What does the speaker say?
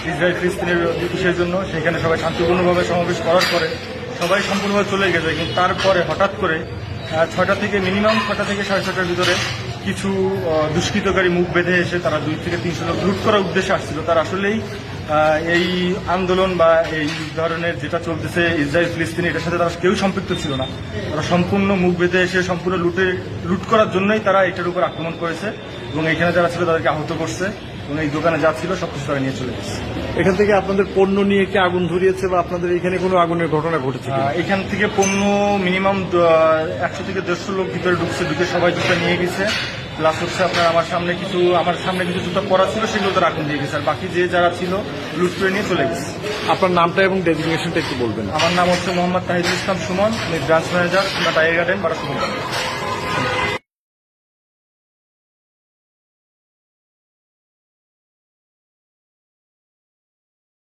Israel ফিলিস্তিনের ইস্যুর জন্য। সেখানে সবাই শান্তিপূর্ণভাবে সমাবেশ করার পরে সবাই সম্পূর্ণভাবে চলে গেছে, কিন্তু তারপরে হঠাৎ করে 6টা থেকে মিনিমাম 6টা থেকে 6:30টার ভিতরে কিছু দুষ্কৃতকারী মুখ বেঁধে এসে তারা 2 থেকে 300 লোক লুট করার উদ্দেশ্যে আসছিল। তারা আসলেই এই আন্দোলন বা এই ধরনের যেটা চলতেছে ইসরায়েল ফিলিস্তিনি, এটার সাথে তারা কেউ সম্পৃক্ত ছিল না। তারা সম্পূর্ণ মুখ বেঁধে এসে সম্পূর্ণ লুট করার জন্যই তারা এটার উপর আক্রমণ করেছে এবং এখানে যারা ছিল তাদেরকে আহত করছে এবং এই দোকানে যা ছিল সবকিছু তারা নিয়ে চলে গেছে। এখান থেকে আপনাদের পণ্য নিয়ে কি আগুন ধরিয়েছে বা আপনাদের এখানে কোনো আগুনের ঘটনা ঘটেছে? এখান থেকে পণ্য মিনিমাম 100 থেকে 150 লোক ভিতরে ঢুকে সবাই জুতা নিয়ে গেছে। প্লাস হচ্ছে আপনার আমার সামনে কিছু জুতা পরা ছিল, সেগুলো তারা আগুন দিয়ে গেছে। আর বাকি যারা ছিল লুট করে নিয়ে চলে গেছে। আপনার নামটা এবং ডেজিগনেশনটা একটু বলবেন? আমার নাম হচ্ছে মোহাম্মদ তাহিদুল ইসলাম সুমন, আমি ব্রাঞ্চ ম্যানেজার কিংবা টাইগার গার্ডেন বা সুমন।